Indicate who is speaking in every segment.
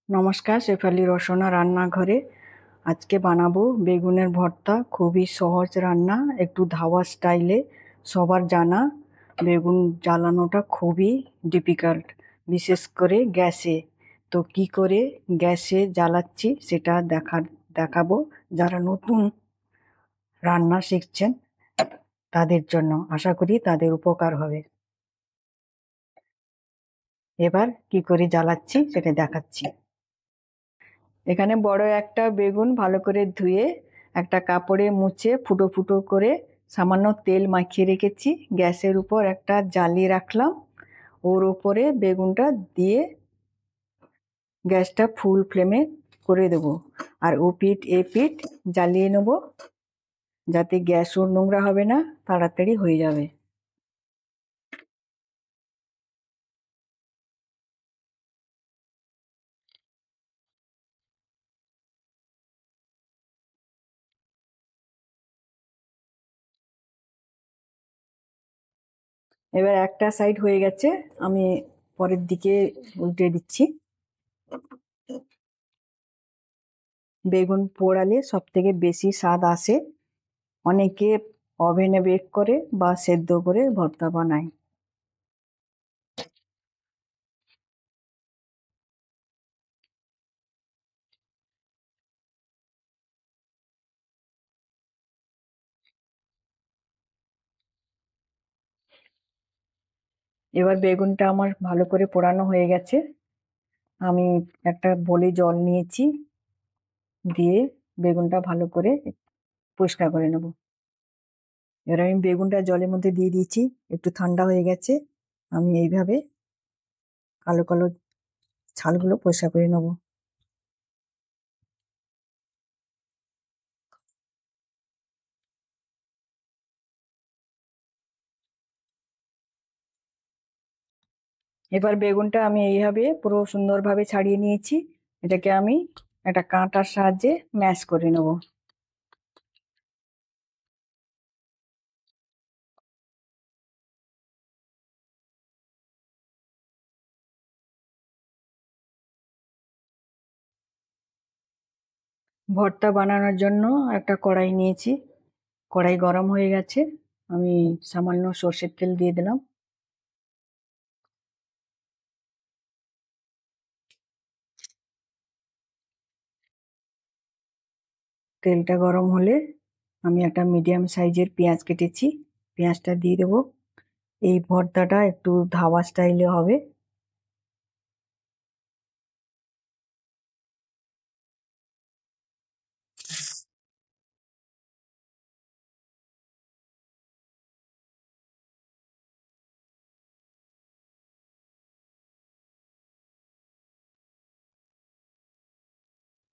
Speaker 1: নমস্কার, শেফালি রসনা রান্নাঘরে। আজকে বানাবো বেগুনের ভর্তা। খুবই সহজ রান্না, একটু ধাবা স্টাইলে। সবার জানা বেগুন জ্বালানোটা খুবই ডিফিকাল্ট, বিশেষ করে গ্যাসে। তো কি করে গ্যাসে জ্বালাচ্ছি সেটা দেখাবো। যারা নতুন রান্না শিখছেন তাদের জন্য, আশা করি তাদের উপকার হবে। এবার কি করে জ্বালাচ্ছি সেটা দেখাচ্ছি। এখানে বড় একটা বেগুন ভালো করে ধুয়ে একটা কাপড়ে মুছে ফুটো ফুটো করে সামান্য তেল মাখিয়ে রেখেছি। গ্যাসের উপর একটা জালি রাখলাম, ওর উপরে বেগুনটা দিয়ে গ্যাসটা ফুল ফ্লেমে করে দেবো। আর ও পিঠ এ পিঠ জ্বালিয়ে নেবো, যাতে গ্যাসও নোংরা হবে না, তাড়াতাড়ি হয়ে যাবে। এবার একটা সাইড হয়ে গেছে, আমি পরের দিকে উল্টে দিচ্ছি। বেগুন পোড়ালে সব থেকে বেশি স্বাদ আসে। অনেকে ওভেনে বেক করে বা সেদ্ধ করে ভর্তা বানায়। এবার বেগুনটা আমার ভালো করে পোড়ানো হয়ে গেছে। আমি একটা বলে জল নিয়েছি, দিয়ে বেগুনটা ভালো করে পরিষ্কার করে নেব। এবার আমি বেগুনটা জলের মধ্যে দিয়ে দিয়েছি, একটু ঠান্ডা হয়ে গেছে। আমি এইভাবে কালো কালো ছালগুলো পরিষ্কার করে নেব। এবার বেগুনটা আমি এইভাবে পুরো সুন্দরভাবে ছাড়িয়ে নিয়েছি। এটাকে আমি একটা কাঁটার সাহায্যে ম্যাশ করে নেব। ভর্তা বানানোর জন্য একটা কড়াই নিয়েছি, কড়াই গরম হয়ে গেছে। আমি সামান্য সর্ষের তেল দিয়ে দিলাম। তেলটা গরম হলে আমি একটা মিডিয়াম সাইজের পেঁয়াজ কেটেছি, পেঁয়াজটা দিয়ে দেবো। এই ভর্তাটা একটু ধাবা স্টাইলে হবে।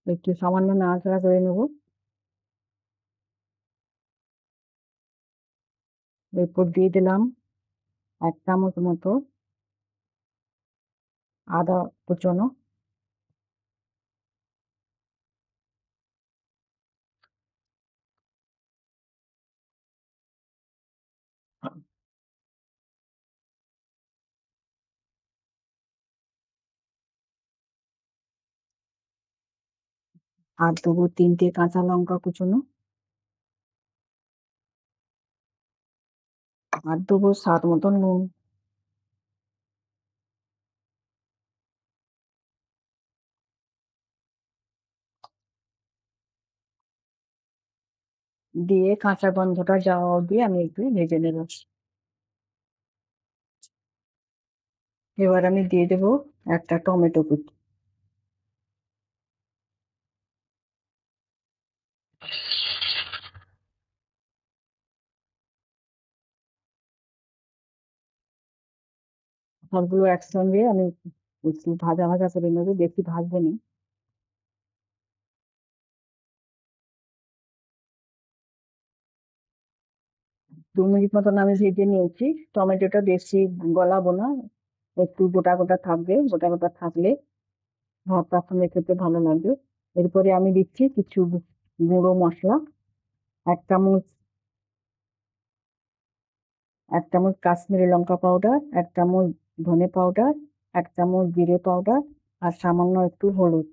Speaker 1: একটু সামান্য নাড়াচাড়া করে নেব। এরপর দিয়ে দিলাম 1 চামচ মতো আদা কুচনো, আর দেবো 3টে কাঁচা লঙ্কা কুচনো, আর দেবো স্বাদ মতো নুন। দিয়ে কাঁচা গন্ধটা যাওয়া অবধি আমি একটু ভেজে নেব। এবার আমি দিয়ে দেবো একটা টমেটো কুচি। সবগুলো একসঙ্গে আমি একটু ভাজা ভাজা করে নেবো, বেশি ভাজবো না। 2 মিনিট মতন আমি ভেজে নিয়েছি। টমেটোটা বেশি গলাবো না, একটু গোটা গোটা থাকবে। গোটা গোটা থাকলে ভর্তার সঙ্গে খেতে ভালো লাগবে। এরপরে আমি দিচ্ছি কিছু গুঁড়ো মশলা। এক চামচ 1 চামচ কাশ্মীরি লঙ্কা পাউডার, 1 চামচ ধনে পাউডার, 1 চামচ জিরে পাউডার, আর সামান্য একটু হলুদ।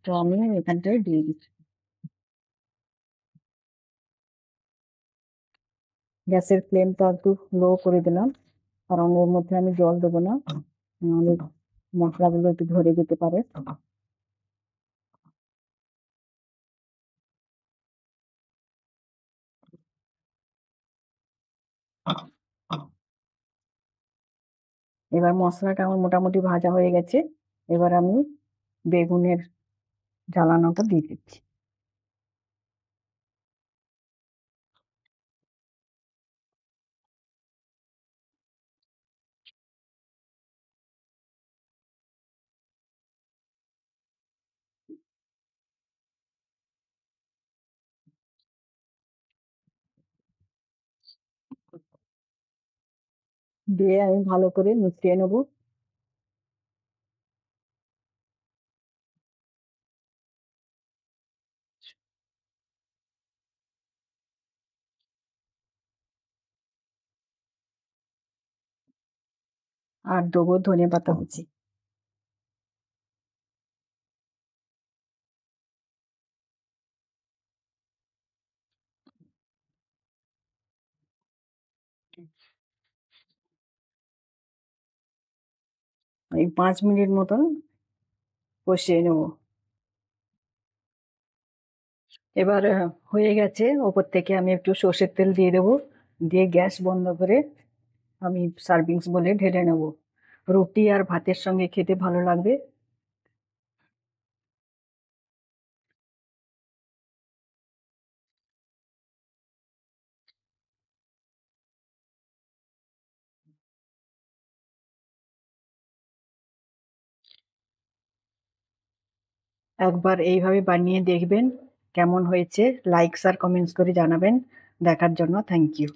Speaker 1: তো আমি এখানটায় দিয়ে দিচ্ছি। গ্যাসের ফ্লেমটা একটু লো করে দিলাম, কারণ এর মধ্যে আমি জল দেবো না, নাহলে মশলাগুলো একটু ধরে যেতে পারে। এবার মশলাটা আমার মোটামুটি ভাজা হয়ে গেছে। এবার আমি বেগুনের জ্বালানোটা দিয়ে দিচ্ছি। দিয়ে আমি ভালো করে মিশিয়ে নেবো। আর দেবো ধনেপাতা কুচি। এই 5 মিনিট মতন কষিয়ে নেবো। এবার হয়ে গেছে। ওপর থেকে আমি একটু সর্ষের তেল দিয়ে দেবো। দিয়ে গ্যাস বন্ধ করে আমি সার্ভিংস বলে ঢেলে নেবো। রুটি আর ভাতের সঙ্গে খেতে ভালো লাগবে। একবার এইভাবে বানিয়ে দেখবেন কেমন হয়েছে। লাইকস আর কমেন্টস করে জানাবেন। দেখার জন্য থ্যাংক ইউ।